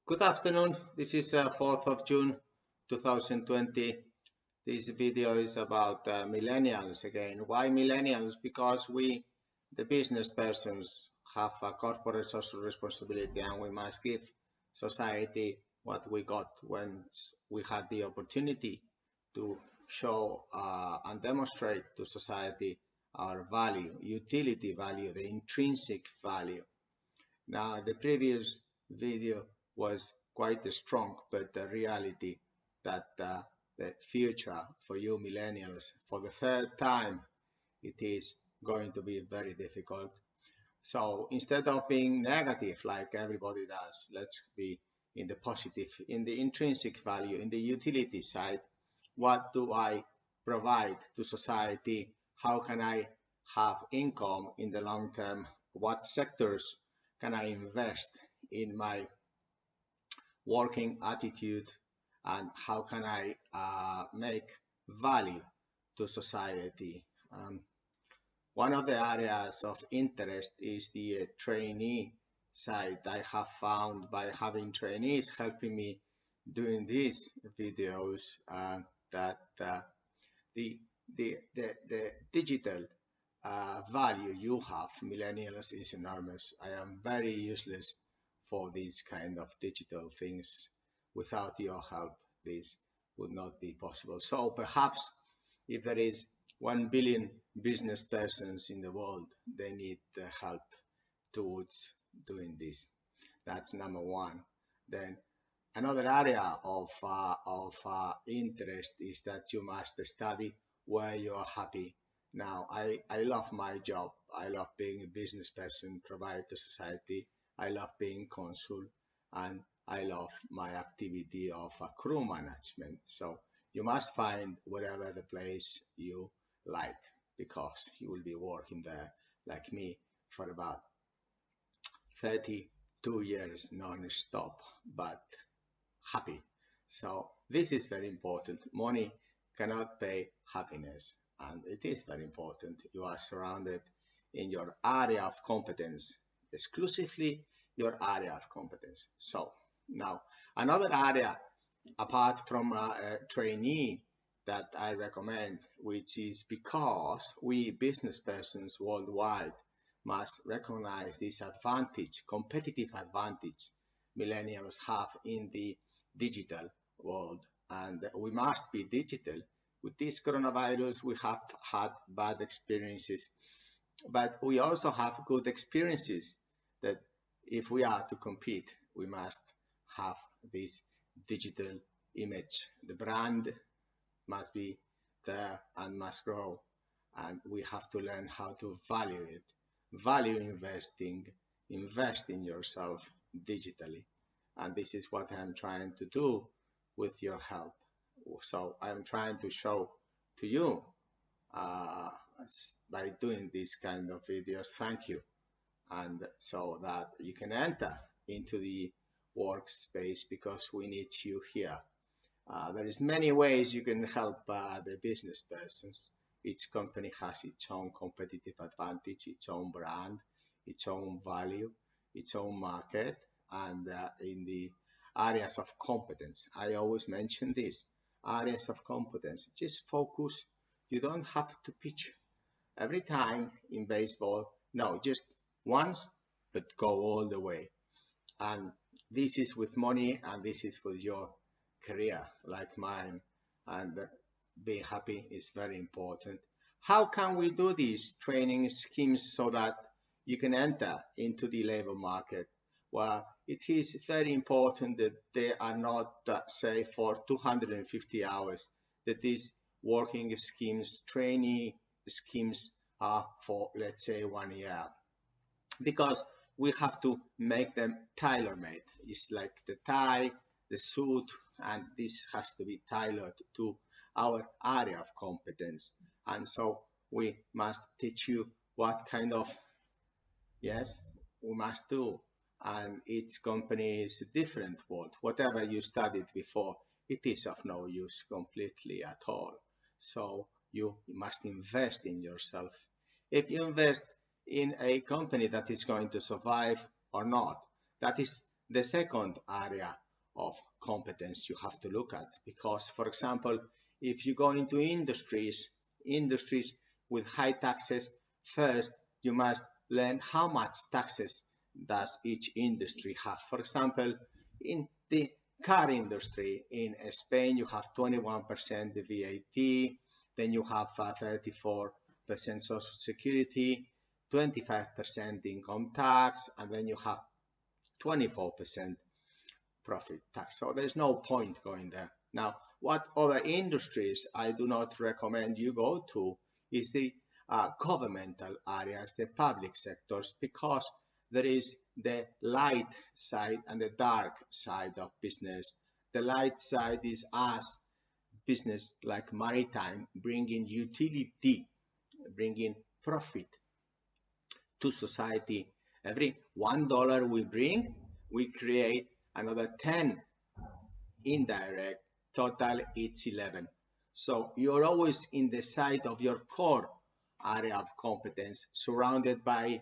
Good afternoon. This is 4th of June 2020. This video is about millennials again. Why millennials? Because we, the business persons, have a corporate social responsibility and we must give society what we got when we had the opportunity to show and demonstrate to society our value, utility value, the intrinsic value. Now, the previous video was quite strong, but the reality that the future for you millennials, for the third time, it is going to be very difficult. So instead of being negative like everybody does, let's be in the positive, in the intrinsic value, in the utility side. What do I provide to society? How can I have income in the long term? What sectors can I invest in my working attitude, and how can I make value to society? One of the areas of interest is the trainee side. I have found by having trainees helping me doing these videos that the digital value you have, millennials, is enormous. I am very useless for these kind of digital things. Without your help, this would not be possible. So perhaps if there is 1 billion business persons in the world, they need the help towards doing this. That's number one. Then another area of interest is that you must study where you are happy. Now, I love my job. I love being a business person, provide to society. I love being consul, and I love my activity of crew management. So you must find whatever the place you like, because you will be working there like me for about 32 years non-stop, but happy. So this is very important. Money cannot pay happiness, and it is very important. You are surrounded in your area of competence, exclusively your area of competence. So now another area apart from a trainee that I recommend, which is because we business persons worldwide must recognize this advantage, competitive advantage millennials have in the digital world, and we must be digital. With this coronavirus, we have had bad experiences, but we also have good experiences that if we are to compete, we must have this digital image. The brand must be there and must grow, and we have to learn how to value it. Value investing, invest in yourself digitally. And this is what I'm trying to do with your help. So I'm trying to show to you by doing this kind of videos. Thank you. And so that you can enter into the workspace, because we need you here. There is many ways you can help the business persons. Each company has its own competitive advantage, its own brand, its own value, its own market, and in the areas of competence. I always mention this, areas of competence. Just focus. You don't have to pitch every time in baseball. No, just once, but go all the way. And this is with money, and this is with your career like mine, and being happy is very important. How can we do these training schemes so that you can enter into the labor market? Well, it is very important that they are not, say, for 250 hours, that these working schemes, training schemes are for, let's say, 1 year. Because we have to make them tailor-made. It's like the tie, the suit, and this has to be tailored to our area of competence. And so we must teach you what kind of, yes, we must do. And each company is a different world. Whatever you studied before, it is of no use completely at all. So you must invest in yourself. If you invest in a company that is going to survive or not, that is the second area of competence you have to look at. Because, for example, if you go into industries with high taxes, first you must learn how much taxes does each industry have. For example, in the car industry in Spain, you have 21% VAT, then you have 34% social security, 25% income tax, and then you have 24% profit tax. So there's no point going there. Now, what other industries I do not recommend you go to is the governmental areas, the public sectors, because there is the light side and the dark side of business. The light side is us, business like maritime, bringing utility, bringing profit to society. Every $1 we bring, we create another 10 indirect, total it's 11. So you're always in the side of your core area of competence, surrounded by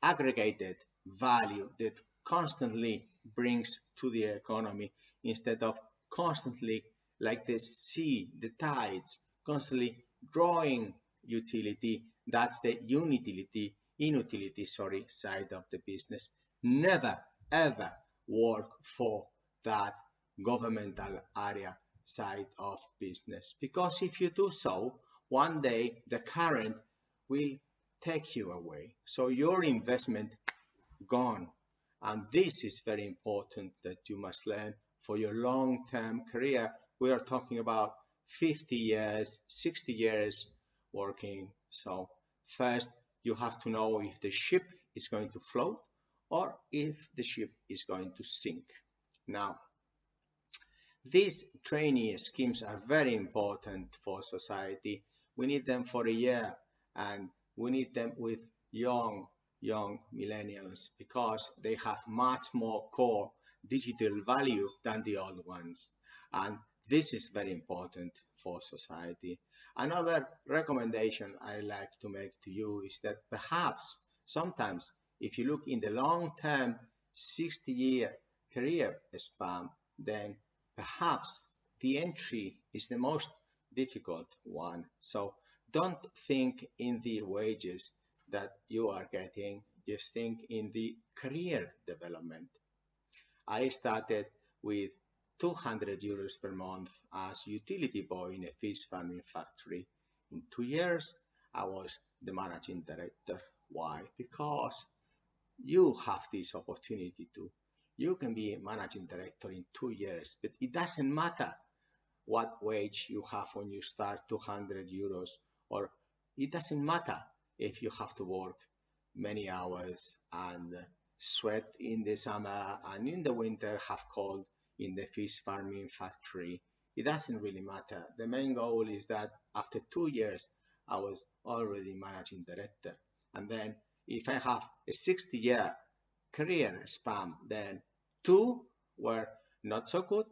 aggregated value that constantly brings to the economy, instead of constantly, like the sea, the tides, constantly drawing utility. That's the inutility side of the business. Never ever work for that governmental area side of business, because if you do so, one day the current will take you away, so your investment gone. And this is very important that you must learn for your long-term career. We are talking about 50 years, 60 years working. So first you have to know if the ship is going to float or if the ship is going to sink. Now, these trainee schemes are very important for society. We need them for a year, and we need them with young millennials, because they have much more core digital value than the old ones. And this is very important for society. Another recommendation I like to make to you is that perhaps sometimes, if you look in the long-term 60-year career span, then perhaps the entry is the most difficult one. So don't think in the wages that you are getting, just think in the career development. I started with 200 euros per month as utility boy in a fish farming factory. In 2 years, I was the managing director. Why? Because you have this opportunity to. You can be a managing director in 2 years, but it doesn't matter what wage you have when you start, 200 euros, or it doesn't matter if you have to work many hours and sweat in the summer and in the winter have cold in the fish farming factory. It doesn't really matter. The main goal is that after 2 years, I was already managing director. And then if I have a 60-year career span, then 2 were not so good,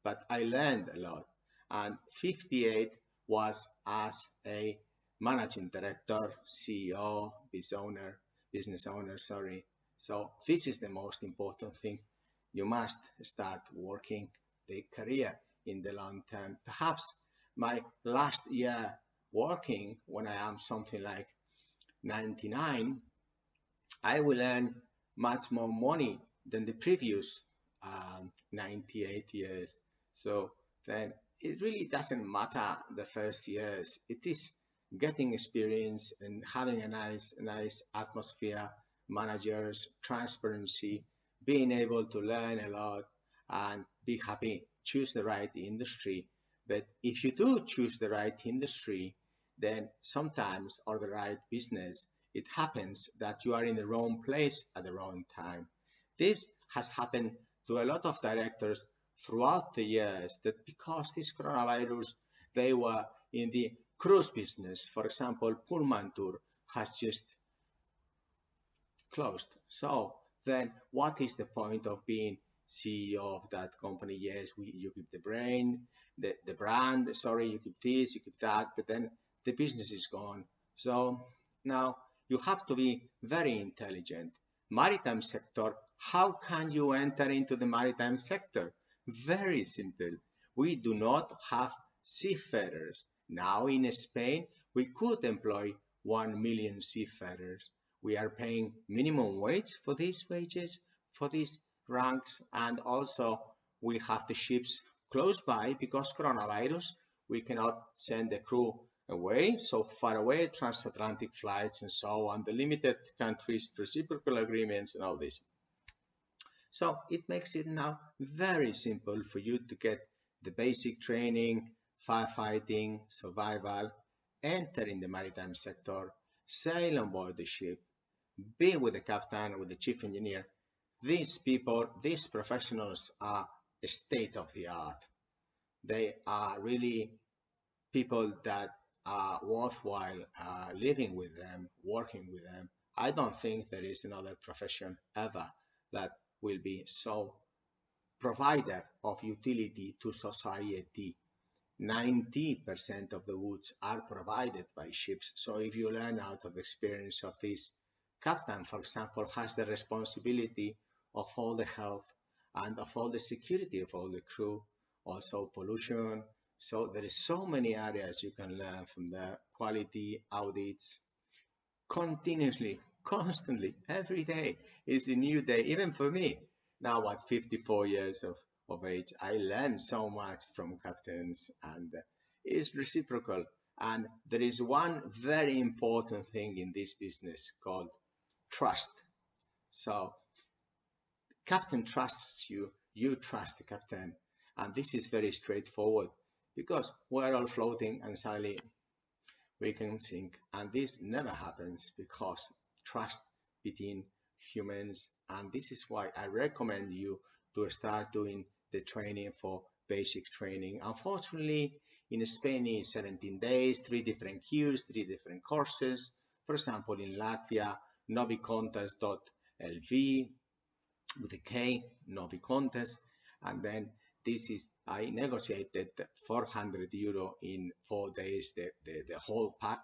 but I learned a lot. And 58 was as a managing director, CEO, business owner, sorry. So this is the most important thing. You must start working the career in the long term. Perhaps my last year working, when I am something like 99, I will earn much more money than the previous 98 years. So then it really doesn't matter the first years. It is getting experience and having a nice atmosphere, managers, transparency, being able to learn a lot and be happy. Choose the right industry. But if you do choose the right industry, then sometimes, or the right business, it happens that you are in the wrong place at the wrong time. This has happened to a lot of directors throughout the years, that because this coronavirus, they were in the cruise business. For example, Pullman Tour has just closed. So then what is the point of being CEO of that company? Yes, you keep the brand, you keep this, you keep that, but then the business is gone. So now you have to be very intelligent. maritime sector, how can you enter into the maritime sector? Very simple. We do not have seafarers. Now in Spain, we could employ 1 million seafarers. We are paying minimum wage for these wages, for these ranks, and also we have the ships close by because coronavirus. We cannot send the crew away, so far away, transatlantic flights and so on, the limited countries, reciprocal agreements and all this. So it makes it now very simple for you to get the basic training, firefighting, survival, enter in the maritime sector, sail on board the ship, be with the captain, with the chief engineer. These people, these professionals are state of the art. They are really people that are worthwhile living with them, working with them. I don't think there is another profession ever that will be so provider of utility to society. 90% of the goods are provided by ships. So if you learn out of the experience of this captain, for example, has the responsibility of all the health and of all the security of all the crew, also pollution. So there is so many areas you can learn from the quality audits continuously, constantly, every day is a new day, even for me. Now at 54 years of age, I learn so much from captains and it's reciprocal. And there is one very important thing in this business called trust. So captain trusts you, you trust the captain. And this is very straightforward because we're all floating and suddenly we can sink. And this never happens because trust between humans. And this is why I recommend you to start doing the training for basic training. Unfortunately, in Spain it's 17 days, 3 different queues, 3 different courses. For example, in Latvia, novicontest.lv with a K, novicontest, and then this is, I negotiated 400 euro in 4 days, the whole pack,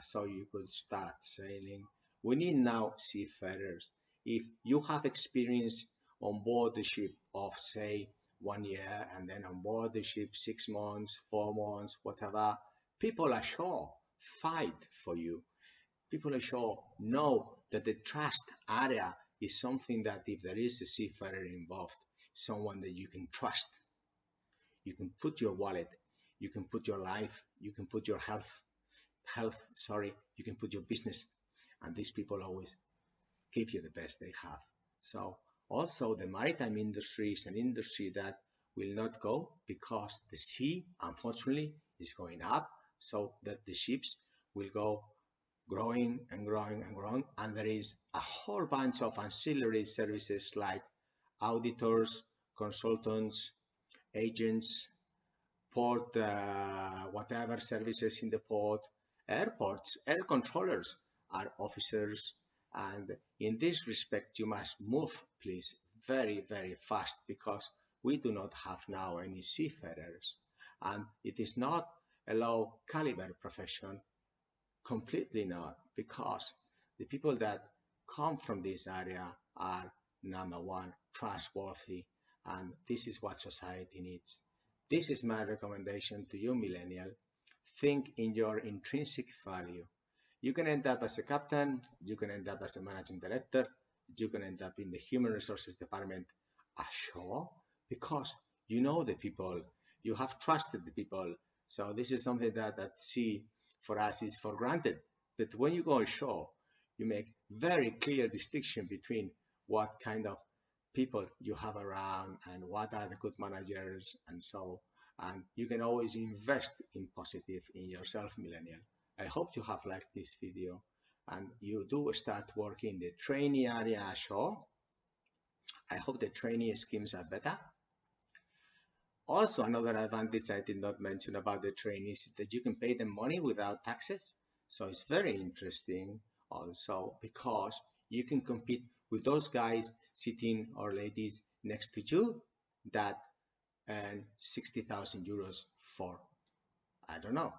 so you could start sailing. We need now seafarers. If you have experience on board the ship of say 1 year and then on board the ship 6 months, 4 months, whatever, people ashore fight for you. People ashore know that the trust area is something that if there is a seafarer involved, someone that you can trust, you can put your wallet, you can put your life, you can put your you can put your business, and these people always give you the best they have. So also the maritime industry is an industry that will not go because the sea, unfortunately, is going up, so that the ships will go growing and growing and growing, and there is a whole bunch of ancillary services like auditors, consultants, agents, port, whatever services in the port, airports, air controllers are officers, and in this respect you must move, please, very, very fast because we do not have now any seafarers, and it is not a low caliber profession. Completely not, because the people that come from this area are number one, trustworthy, and this is what society needs. This is my recommendation to you, millennial. Think in your intrinsic value. You can end up as a captain, you can end up as a managing director, you can end up in the human resources department ashore because you know the people, you have trusted the people. So this is something that at sea for us is for granted. But when you go ashore, you make very clear distinction between what kind of people you have around and what are the good managers and so, and you can always invest in positive in yourself, millennial. I hope you have liked this video and you do start working in the trainee area ashore. I hope the trainee schemes are better. Also, another advantage I did not mention about the trainees is that you can pay them money without taxes. So it's very interesting also because you can compete with those guys sitting or ladies next to you that earn 60,000 euros for, I don't know,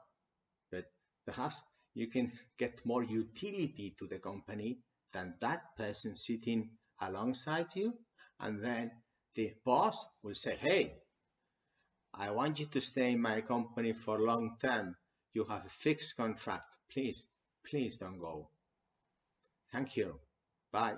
but perhaps you can get more utility to the company than that person sitting alongside you. And then the boss will say, hey, I want you to stay in my company for long term. You have a fixed contract. Please don't go. Thank you. Bye.